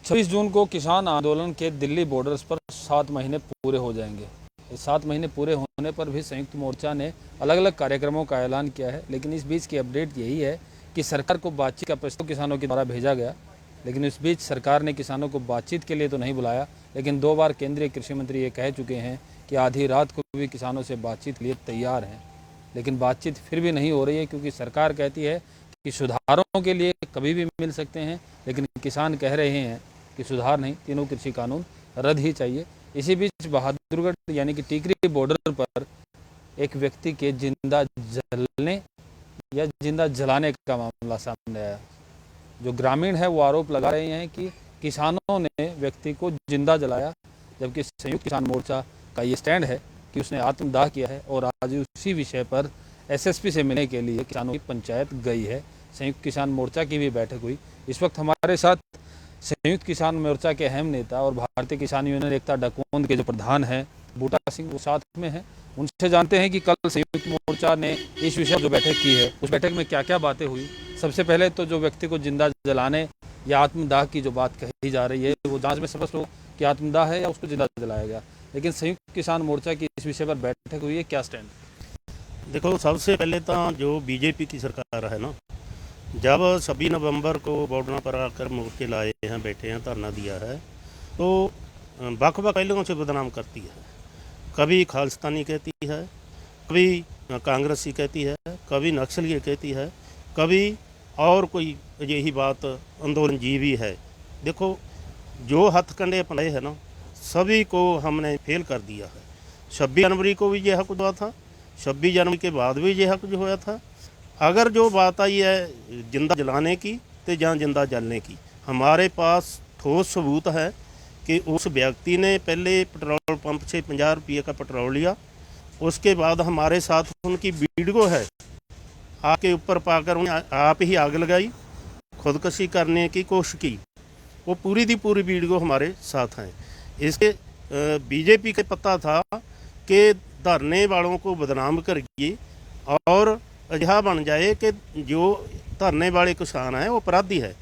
26 जून को किसान आंदोलन के दिल्ली बॉर्डर्स पर 7 महीने पूरे हो जाएंगे। इस 7 महीने पूरे होने पर भी संयुक्त मोर्चा ने अलग अलग कार्यक्रमों का ऐलान किया है, लेकिन इस बीच की अपडेट यही है कि सरकार को बातचीत का प्रस्ताव किसानों के द्वारा भेजा गया, लेकिन इस बीच सरकार ने किसानों को बातचीत के लिए तो नहीं बुलाया, लेकिन 2 बार केंद्रीय कृषि मंत्री ये कह चुके हैं कि आधी रात को भी किसानों से बातचीत के लिए तैयार हैं। लेकिन बातचीत फिर भी नहीं हो रही है, क्योंकि सरकार कहती है कि सुधारों के लिए कभी भी मिल सकते हैं, लेकिन किसान कह रहे हैं कि सुधार नहीं, तीनों कृषि कानून रद्द ही चाहिए। इसी बीच बहादुरगढ़ यानी कि टीकरी बॉर्डर पर एक व्यक्ति के जिंदा जलने या जिंदा जलाने का मामला सामने आया। जो ग्रामीण है वो आरोप लगा रहे हैं कि किसानों ने व्यक्ति को जिंदा जलाया, जबकि संयुक्त किसान मोर्चा का ये स्टैंड है कि उसने आत्मदाह किया है। और आज उसी विषय पर एसएसपी से मिलने के लिए किसानों की पंचायत गई है। संयुक्त किसान मोर्चा की भी बैठक हुई। इस वक्त हमारे साथ संयुक्त किसान मोर्चा के अहम नेता और भारतीय किसान यूनियन एकता डकोंद के जो प्रधान हैं बूटा सिंह, वो साथ में हैं। उनसे जानते हैं कि कल संयुक्त मोर्चा ने इस विषय पर जो बैठक की है उस बैठक में क्या क्या बातें हुई। सबसे पहले तो जो व्यक्ति को जिंदा जलाने या आत्मदाह की जो बात कही जा रही है, वो जांच में स्पष्ट हो कि आत्मदाह है या उसको जिंदा जलाया गया, लेकिन संयुक्त किसान मोर्चा की इस विषय पर बैठक हुई है। क्या स्टैंड? देखो, सबसे पहले तो जो बीजेपी की सरकार है ना, जब 26 नवंबर को बॉर्डर पर आकर मोर्चे लाए हैं, बैठे हैं, धरना दिया है, तो बक-बक पहलुओं से बदनाम करती है। कभी खालिस्तानी कहती है, कभी कांग्रेसी कहती है, कभी नक्सली कहती है, कभी और कोई यही बात आंदोलन जीवी है। देखो, जो हथकंडे अपनाए हैं ना, सभी को हमने फेल कर दिया है। 26 जनवरी को भी यह कुछ हुआ था, 26 जनवरी के बाद भी यह कुछ हुआ था। अगर जो बात आई है जिंदा जलाने की तो जहाँ जिंदा जलने की, हमारे पास ठोस सबूत है कि उस व्यक्ति ने पहले पेट्रोल पंप से 50 रुपये का पेट्रोल लिया, उसके बाद हमारे साथ उनकी वीडियो है, आग के ऊपर पाकर उन्हें आप ही आग लगाई, खुदकशी करने की कोशिश की। वो पूरी दी पूरी वीडियो हमारे साथ हैं। इसके बीजेपी के पता था कि धरने वालों को बदनाम करिए और अजिहा बन जाए कि जो धरने वाले किसान हैं वो अपराधी है।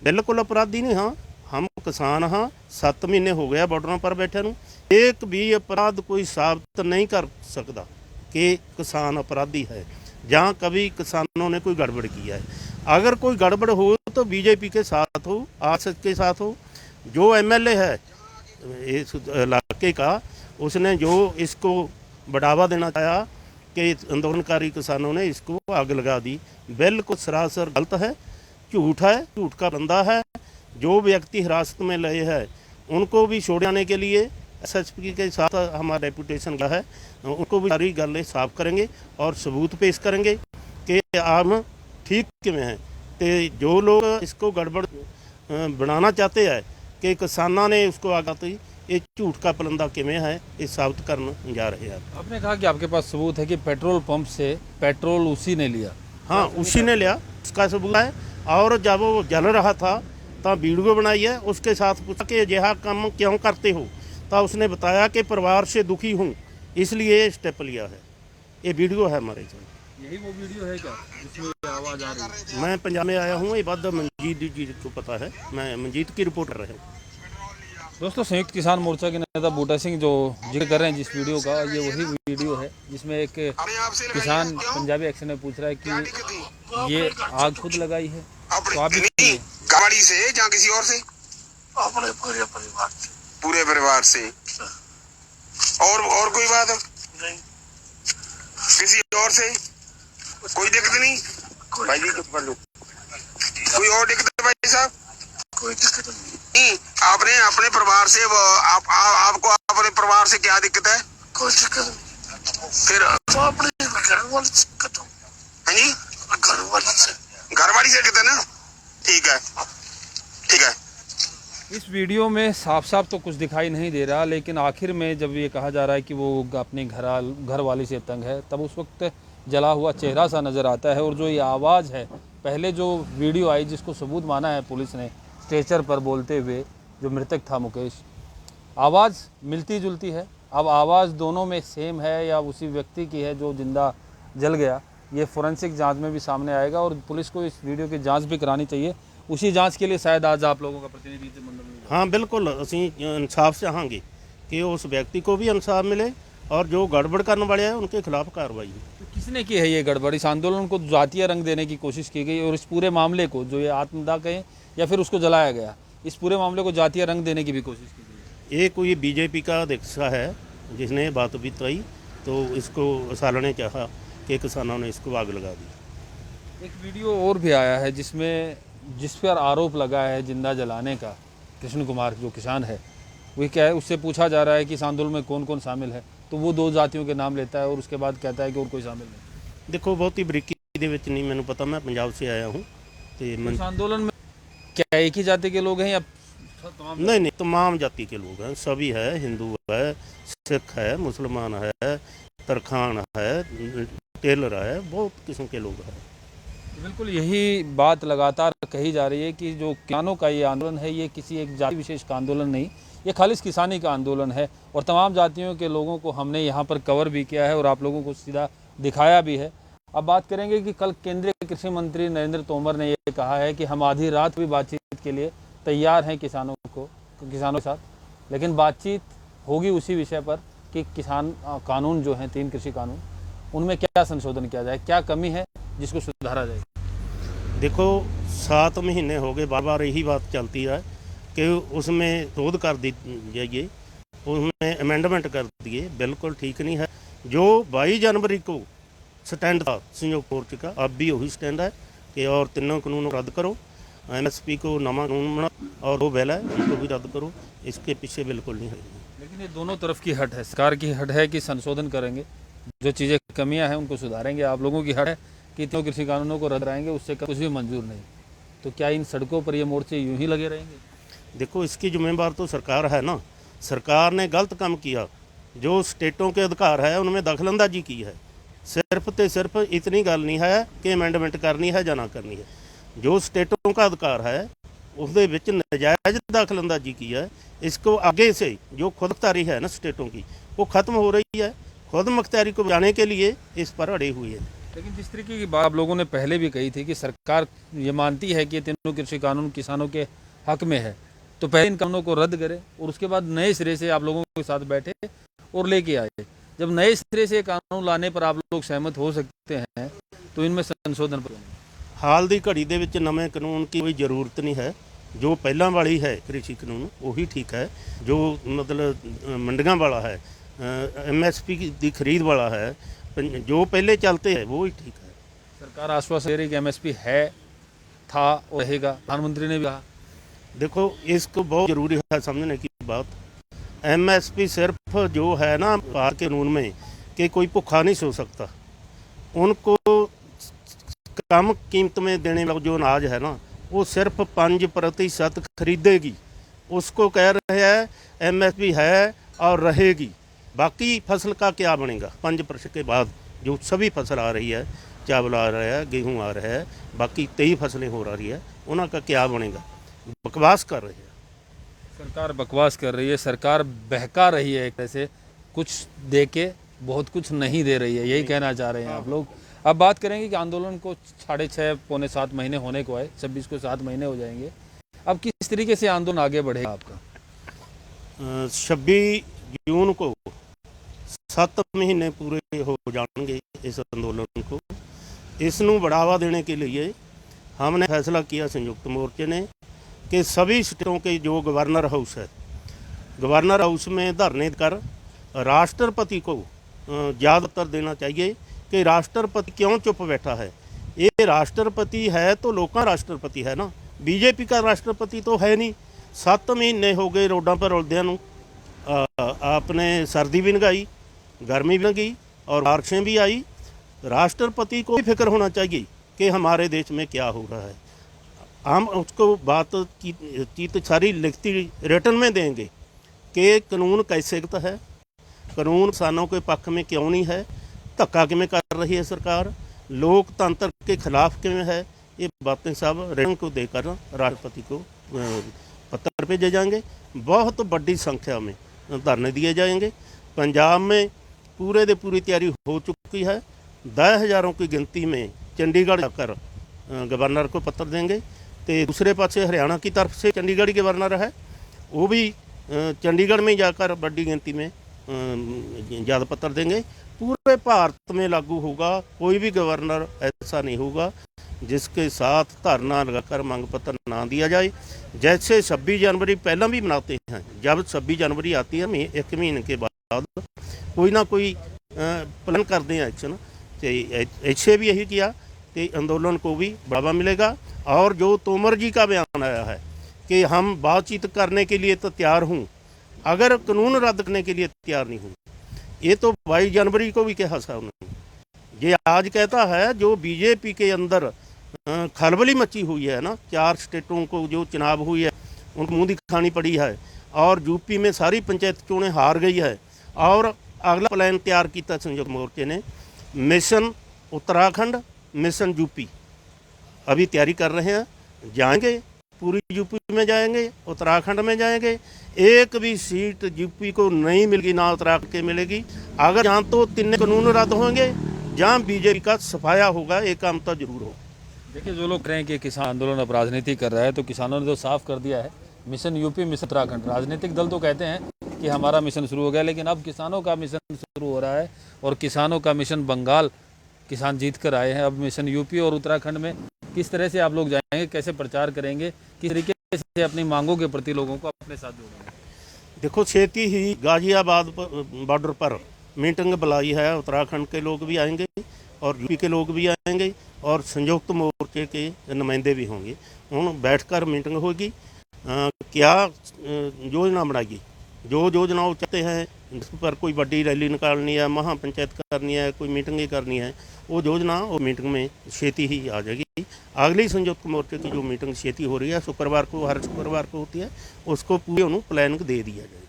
बिल्कुल अपराधी नहीं। हाँ, हम किसान हाँ, 7 महीने हो गया बॉर्डरों पर बैठे नूं, एक भी अपराध कोई साबित नहीं कर सकता कि किसान अपराधी है, जहाँ कभी किसानों ने कोई गड़बड़ किया है। अगर कोई गड़बड़ हो तो बीजेपी के साथ हो, आसद के साथ हो। जो एमएलए है इस इलाके का, उसने जो इसको बढ़ावा देना चाहा कि आंदोलनकारी किसानों ने इसको आग लगा दी, बिल्कुल सरासर गलत है, झूठ है, झूठ का बंदा है। जो व्यक्ति हिरासत में लए है उनको भी छोड़ाने के लिए एसएसपी के साथ हमारा डेपुटेशन का है, उनको भी सारी गलें साफ करेंगे और सबूत पेश करेंगे कि हम ठीक किमें हैं। तो जो लोग इसको गड़बड़ बनाना चाहते हैं कि किसानों ने उसको आगा तो ये झूठ का पलंदा किमें है, ये साबित करने जा रहे हैं। आपने कहा कि आपके पास सबूत है कि पेट्रोल पंप से पेट्रोल उसी ने लिया। हाँ, उसी ने लिया, उसका सबूत है। और जब वो जल रहा था तो वीडियो बनाई है, उसके साथ पूछा कि अजिहा काम क्यों करते हो, तो उसने बताया कि परिवार से दुखी हूँ इसलिए स्टेप लिया है। ये वीडियो है हमारे साथ। यही वो वीडियो है क्या जिसमें आवाज़ आ रही है? मैं पंजाब में आया हूँ, ये बात मंजीत जी को पता है, मैं मंजीत की रिपोर्ट कर रहा हूँ। दोस्तों, संयुक्त किसान मोर्चा के नेता बूटा सिंह जो जिक्र कर रहे हैं जिस वीडियो का, ये वही वीडियो है जिसमें एक किसान पंजाबी एक्शन में पूछ रहा है कि ये आग खुद लगाई है तो आप भी गाड़ी से या किसी और से? अपने पूरे परिवार से। पूरे परिवार से। और कोई बात नहीं? किसी और से कोई दिक्कत नहीं? भाई जी चुप कर लो। कोई और दिक्कत है भाई साहब? कोई दिक्कत नहीं। आपने अपने परिवार से आपको अपने परिवार से क्या दिक्कत है? कोई दिक्कत नहीं। फिर तो अपने घर वाले से दिक्कत हो। है जी, घर वाली से दिक्कत है ना? ठीक है, ठीक है। इस वीडियो में साफ साफ तो कुछ दिखाई नहीं दे रहा, लेकिन आखिर में जब ये कहा जा रहा है कि वो अपने घर वाली से तंग है, तब उस वक्त जला हुआ चेहरा सा नज़र आता है। और जो ये आवाज़ है, पहले जो वीडियो आई जिसको सबूत माना है पुलिस ने स्ट्रेचर पर बोलते हुए, जो मृतक था मुकेश, आवाज़ मिलती जुलती है। अब आवाज़ दोनों में सेम है या उसी व्यक्ति की है जो जिंदा जल गया, ये फोरेंसिक जांच में भी सामने आएगा और पुलिस को इस वीडियो की जांच भी करानी चाहिए। उसी जांच के लिए शायद आज आप लोगों का प्रतिनिधि मंडल हाँ बिल्कुल, ਅਸੀਂ इंसाफ चाहांगे कि उस व्यक्ति को भी इंसाफ मिले और जो गड़बड़ करने वाले हैं उनके खिलाफ कार्रवाई हो। तो किसने की है ये गड़बड़ी? इस आंदोलन को जातीय रंग देने की कोशिश की गई और इस पूरे मामले को, जो ये आत्मदाह कहें या फिर उसको जलाया गया, इस पूरे मामले को जातीय रंग देने की भी कोशिश की गई। ये कोई बीजेपी का हिस्सा है जिसने ये बात बताई, तो इसको सालने चाहा कि किसानों ने इसको आग लगा दी। एक वीडियो और भी आया है जिस पर आरोप लगा है जिंदा जलाने का, कृष्ण कुमार जो किसान है, वही क्या है, उससे पूछा जा रहा है कि इस आंदोलन में कौन कौन शामिल है, तो वो 2 जातियों के नाम लेता है और उसके बाद कहता है कि और कोई शामिल नहीं। देखो बहुती बरीकी ਦੇ ਵਿੱਚ नहीं मैंने पता, मैं पंजाब से आया हूँ तो इस आंदोलन में क्या एक ही जाति के लोग हैं या तमाम? नहीं, तमाम जाति के लोग हैं, सभी है, हिंदू है, सिख है, मुसलमान है, तरखान है, टेलर है, बहुत किस्म के लोग हैं। बिल्कुल यही बात लगातार कही जा रही है कि जो किसानों का ये आंदोलन है, ये किसी एक जाति विशेष का आंदोलन नहीं, ये खालिस किसानी का आंदोलन है और तमाम जातियों के लोगों को हमने यहाँ पर कवर भी किया है और आप लोगों को सीधा दिखाया भी है। अब बात करेंगे कि कल केंद्रीय कृषि मंत्री नरेंद्र तोमर ने ये कहा है कि हम आधी रात भी बातचीत के लिए तैयार हैं किसानों के साथ, लेकिन बातचीत होगी उसी विषय पर कि किसान कानून जो हैं 3 कृषि कानून, उनमें क्या संशोधन किया जाए, क्या कमी है जिसको सुधारा जाए। देखो 7 महीने हो गए बार बार यही बात चलती है कि उसमें शोध कर दी जाइए, उसमें अमेंडमेंट कर दिए, बिल्कुल ठीक नहीं है। जो 22 जनवरी को स्टैंड था संयुक्त मोर्चे का, अब भी वही स्टैंड है कि और तीनों कानून रद्द करो, MSP को नवा कानून बनाओ और वो बिल है उनको भी रद्द करो, इसके पीछे बिल्कुल नहीं है। लेकिन ये दोनों तरफ की हट है, सरकार की हट है कि संशोधन करेंगे, जो चीज़ें कमियां हैं उनको सुधारेंगे, आप लोगों की हट है कि तीनों कृषि कानूनों को रद्द कराएंगे, उससे कुछ भी मंजूर नहीं। तो क्या इन सड़कों पर ये मोर्चे यूं ही लगे रहेंगे? देखो इसकी जिम्मेवार तो सरकार है ना, सरकार ने गलत काम किया, जो स्टेटों के अधिकार है उनमें दखलंदाजी की है। सिर्फ तो सिर्फ इतनी गल नहीं है कि अमेंडमेंट करनी है या ना करनी है, जो स्टेटों का अधिकार है उसके विच नजायज दखलंदाजी की है। इसको आगे से जो खुद मुख्तारी है ना स्टेटों की, वो ख़त्म हो रही है, खुद मुख्तारी को बचाने के लिए इस पर अड़े हुए हैं। लेकिन जिस तरीके की बात आप लोगों ने पहले भी कही थी कि सरकार ये मानती है कि ये तीनों कृषि कानून किसानों के हक में है, तो पहले इन कानूनों को रद्द करे और उसके बाद नए सिरे से आप लोगों के साथ बैठे और लेके आए। जब नए सिरे से कानून लाने पर आप लोग सहमत हो सकते हैं तो इनमें संशोधन पर हाल की घड़ी के विच नवे कानून की कोई जरूरत नहीं है, जो पहला वाली है कृषि कानून वही ठीक है। जो मतलब मंडियां वाला है, MSP की खरीद वाला है, जो पहले चलते हैं वो ही ठीक है। सरकार आश्वासन दे रही कि MSP है, था और रहेगा, प्रधानमंत्री ने भी कहा। देखो इसको बहुत ज़रूरी है समझने की बात, MSP सिर्फ जो है ना भारत के कानून में कि कोई भुखा नहीं सो सकता, उनको कम कीमत में देने वाला जो अनाज है ना वो सिर्फ 5% खरीदेगी, उसको कह रहे हैं MSP है और रहेगी। बाकी फसल का क्या बनेगा 5% के बाद? जो सभी फसल आ रही है, चावल आ रहा है, गेहूँ आ रहा है, बाकी 23 फसलें हो रही है, उनका क्या बनेगा? बकवास कर रही है सरकार, बकवास कर रही है सरकार, बहका रही है, एक तरह से कुछ दे के बहुत कुछ नहीं दे रही है, यही कहना चाह रहे हैं आप लोग। अब बात करेंगे कि आंदोलन को 6.5 पौने 7 महीने होने को है, 26 को 7 महीने हो जाएंगे। अब किस तरीके से आंदोलन आगे बढ़ेगा आपका? 26 जून को 7 महीने पूरे हो जाएंगे इस आंदोलन को। इसनों बढ़ावा देने के लिए हमने फैसला किया संयुक्त मोर्चे ने कि सभी स्टेटों के जो गवर्नर हाउस है, गवर्नर हाउस में धरने कर राष्ट्रपति को ज़्यादातर देना चाहिए कि राष्ट्रपति क्यों चुप बैठा है। ये राष्ट्रपति है तो लोगों का राष्ट्रपति है ना, बीजेपी का राष्ट्रपति तो है नहीं। 7 महीने हो गए रोडों पर रुलदियां नूं, आपने सर्दी भी लगाई, गर्मी भी लगी और बारिशें भी आई। राष्ट्रपति को भी फिक्र होना चाहिए कि हमारे देश में क्या हो रहा है। हम उसको बात की तो सारी लिखती रिटर्न में देंगे कि कानून कैसे है, कानून किसानों के पक्ष में क्यों नहीं है, धक्का किमें कर रही है सरकार, लोकतंत्र के खिलाफ किमें है। ये बातें सब रिटर्न को देकर राष्ट्रपति को पत्र भेजे जाएंगे। बहुत बड़ी संख्या में धरने दिए जाएंगे। पंजाब में पूरे दे पूरी तैयारी हो चुकी है। 10,000 की गिनती में चंडीगढ़ जाकर गवर्नर को पत्र देंगे। तो दूसरे पासे हरियाणा की तरफ से चंडीगढ़ गवर्नर है वो भी चंडीगढ़ में जाकर बड़ी गिनती में ज्ञात पत्र देंगे। पूरे भारत में लागू होगा, कोई भी गवर्नर ऐसा नहीं होगा जिसके साथ धरना लगाकर मांग पत्र ना दिया जाए। जैसे 26 जनवरी पहला भी मनाते हैं, जब 26 जनवरी आती है एक महीने के बाद कोई ना कोई प्लान करते हैं एक्शन, तो ऐसे भी यही किया कि आंदोलन को भी बढ़ावा मिलेगा। और जो तोमर जी का बयान आया है कि हम बातचीत करने के लिए तो तैयार हूँ, अगर कानून रद्द करने के लिए तैयार नहीं हूँ, ये तो 22 जनवरी को भी कहा था उन्होंने। ये आज कहता है जो बीजेपी के अंदर खलबली मची हुई है ना, 4 स्टेटों को जो चुनाव हुई है उनको मुँह दिखानी पड़ी है, और यूपी में सारी पंचायत चुनाव हार गई है। और अगला प्लान तैयार किया संयुक्त मोर्चे ने, मिशन उत्तराखंड, मिशन यूपी अभी तैयारी कर रहे हैं। जाएंगे पूरी यूपी में जाएंगे, उत्तराखंड में जाएंगे, एक भी सीट यूपी को नहीं मिलेगी ना उत्तराखंड के मिलेगी। अगर जहाँ तो 3 कानून रद्द होंगे, जहाँ बीजेपी का सफाया होगा, एक काम तो जरूर हो। देखिए, जो लोग कह रहे हैं कि किसान आंदोलन अब राजनीति कर रहा है, तो किसानों ने तो साफ कर दिया है, मिशन यूपी, मिशन उत्तराखंड। राजनीतिक दल तो कहते हैं कि हमारा मिशन शुरू हो गया, लेकिन अब किसानों का मिशन शुरू हो रहा है, और किसानों का मिशन बंगाल किसान जीत कर आए हैं। अब मिशन यूपी और उत्तराखंड में किस तरह से आप लोग जाएंगे, कैसे प्रचार करेंगे, किस तरीके से अपनी मांगों के प्रति लोगों को अपने साथ जोड़ेंगे? देखो, छेती ही गाजियाबाद बॉर्डर पर मीटिंग बुलाई है, उत्तराखंड के लोग भी आएंगे और यूपी के लोग भी आएंगे और संयुक्त मोर्चे के नुमाइंदे भी होंगे। उन बैठकर मीटिंग होगी, क्या योजना बनाएगी, जो योजनाओं चाहते हैं, जिस पर कोई बड़ी रैली निकालनी है, महापंचायत करनी है, कोई मीटिंग ही करनी है, वो योजना वो मीटिंग में छेती ही आ जाएगी। अगली संयुक्त मोर्चे की जो मीटिंग छेती हो रही है, शुक्रवार को, हर शुक्रवार को होती है, उसको पूरे उन्होंने प्लानिंग दे दिया जाएगा।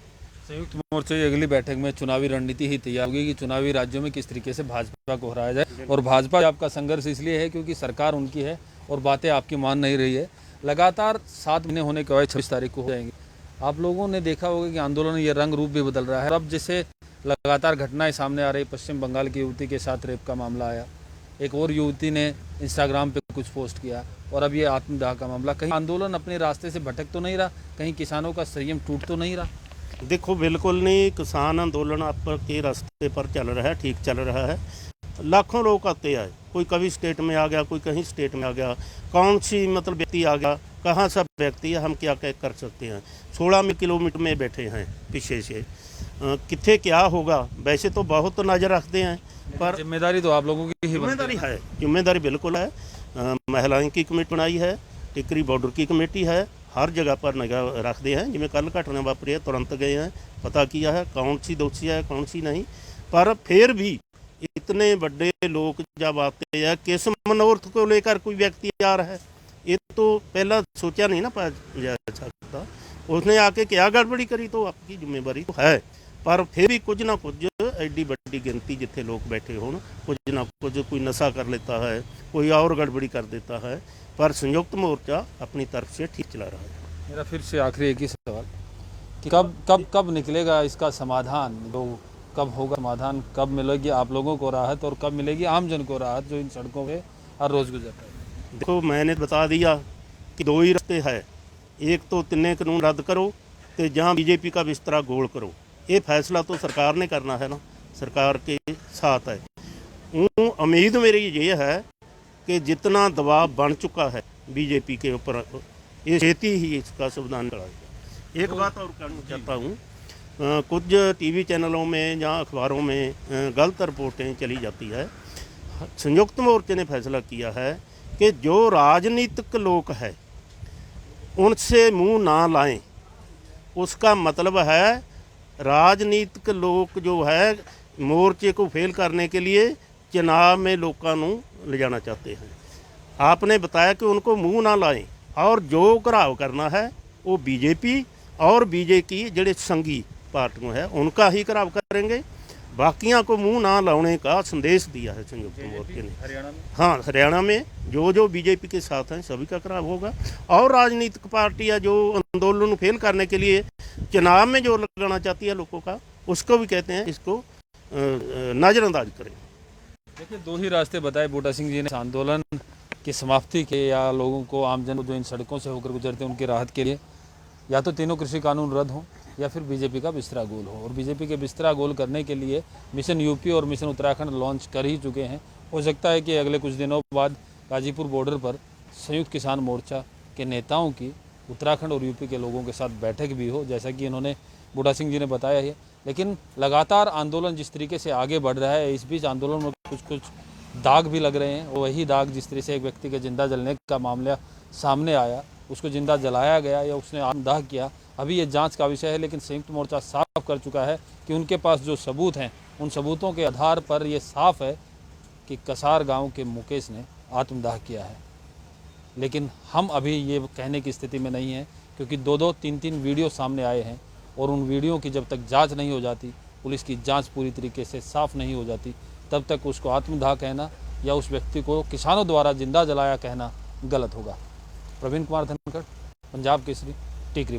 संयुक्त मोर्चे की अगली बैठक में चुनावी रणनीति ही तैयार होगी कि चुनावी राज्यों में किस तरीके से भाजपा को हराया जाए। और भाजपा आपका संघर्ष इसलिए है क्योंकि सरकार उनकी है और बातें आपकी मान नहीं रही है। लगातार 7 महीने होने के बाद 26 तारीख को हो जाएंगे। आप लोगों ने देखा होगा कि आंदोलन ये रंग रूप भी बदल रहा है। अब जैसे लगातार घटनाएं सामने आ रही, पश्चिम बंगाल की युवती के साथ रेप का मामला आया, एक और युवती ने इंस्टाग्राम पे कुछ पोस्ट किया, और अब ये आत्मदाह का मामला। कहीं आंदोलन अपने रास्ते से भटक तो नहीं रहा, कहीं किसानों का संयम टूट तो नहीं रहा? देखो, बिल्कुल नहीं, किसान आंदोलन आपके रास्ते पर चल रहा है, ठीक चल रहा है। लाखों लोग आते हैं, कोई कभी स्टेट में आ गया, कोई कहीं स्टेट में आ गया, कौन सी मतलब व्यक्ति आ गया, कहाँ सब व्यक्ति है, हम क्या क्या कर सकते हैं। 16 किलोमीटर में बैठे हैं पीछे से, कितने क्या होगा। वैसे तो बहुत नज़र रखते हैं, पर जिम्मेदारी तो आप लोगों की ही जिम्मेदारी है, जिम्मेदारी बिल्कुल है। महिलाओं की कमेटी बनाई है, टिकरी बॉर्डर की कमेटी है, हर जगह पर निगाह रखते हैं। जिमें कल घटना वापरी है, तुरंत गए हैं, पता किया है कौन सी दोषी है कौन सी नहीं। पर फिर भी इतने बड़े लोग जब आते हैं, किस मनोरथ को लेकर कोई व्यक्ति आ रहा है, ये तो पहला सोचा नहीं ना पाया जा सकता। उसने आके क्या गड़बड़ी करी तो आपकी जिम्मेवारी तो है। पर फिर भी कुछ ना कुछ एडी बड़ी गिनती जिथे लोग बैठे हो, कुछ ना कुछ, कोई नशा कर लेता है, कोई और गड़बड़ी कर देता है, पर संयुक्त मोर्चा अपनी तरफ से ठीक चला रहा है। मेरा फिर से आखिरी एक ही सवाल कि कब निकलेगा इसका समाधान, जो कब होगा समाधान, कब मिलेगी आप लोगों को राहत और कब मिलेगी आम जन को राहत जो इन सड़कों पे हर रोज़ गुजरता है? देखो, मैंने बता दिया कि 2 ही रास्ते हैं, एक तो 3 कानून रद्द करो, तो जहाँ बीजेपी का बिस्तरा गोल करो। ये फैसला तो सरकार ने करना है ना, सरकार के साथ है। उम्मीद मेरी ये है कि जितना दबाव बन चुका है बीजेपी के ऊपर, ये छेती ही इसका समाधान कराएगा। एक बात और कहना चाहता हूँ, कुछ टीवी चैनलों में या अखबारों में गलत रिपोर्टें चली जाती है। संयुक्त मोर्चे ने फैसला किया है कि जो राजनीतिक लोग हैं उनसे मुंह ना लाएं। उसका मतलब है राजनीतिक लोग जो है मोर्चे को फेल करने के लिए चुनाव में लोगों को ले जाना चाहते हैं। आपने बताया कि उनको मुंह ना लाएं, और जो घराव करना है वो बीजेपी और बीजेपी ਜਿਹੜੇ संगी पार्टियों है उनका ही घराव करेंगे। बाकियों को मुंह ना लाने का संदेश दिया है संयुक्त मोर्चे ने। हरियाणा में, हाँ, हरियाणा में जो बीजेपी के साथ हैं सभी का घराव होगा। और राजनीतिक पार्टियां जो आंदोलन फेल करने के लिए चुनाव में जो लगाना चाहती है लोगों का, उसको भी कहते हैं इसको नज़रअंदाज करें। देखिए, 2 ही रास्ते बताए बूटा सिंह जी ने आंदोलन की समाप्ति के या लोगों को, आमजन को जो इन सड़कों से होकर गुजरते हैं उनकी राहत के लिए। या तो तीनों कृषि कानून रद्द हों या फिर बीजेपी का बिस्तरा गोल हो। और बीजेपी के बिस्तरा गोल करने के लिए मिशन यूपी और मिशन उत्तराखंड लॉन्च कर ही चुके हैं। हो सकता है कि अगले कुछ दिनों बाद गाजीपुर बॉर्डर पर संयुक्त किसान मोर्चा के नेताओं की उत्तराखंड और यूपी के लोगों के साथ बैठक भी हो, जैसा कि इन्होंने बूढ़ा सिंह जी ने बताया है। लेकिन लगातार आंदोलन जिस तरीके से आगे बढ़ रहा है, इस बीच आंदोलन में कुछ दाग भी लग रहे हैं। वही दाग, जिस तरह से एक व्यक्ति के जिंदा जलने का मामला सामने आया, उसको जिंदा जलाया गया या उसने आत्मदाह किया, अभी ये जांच का विषय है। लेकिन संयुक्त मोर्चा साफ कर चुका है कि उनके पास जो सबूत हैं, उन सबूतों के आधार पर ये साफ है कि कसार गांव के मुकेश ने आत्मदाह किया है। लेकिन हम अभी ये कहने की स्थिति में नहीं है, क्योंकि 2-2, 3-3 वीडियो सामने आए हैं और उन वीडियो की जब तक जांच नहीं हो जाती, पुलिस की जांच पूरी तरीके से साफ नहीं हो जाती, तब तक उसको आत्मदाह कहना या उस व्यक्ति को किसानों द्वारा जिंदा जलाया कहना गलत होगा। प्रवीण कुमार धनखड़, पंजाब केसरी, टीकरी।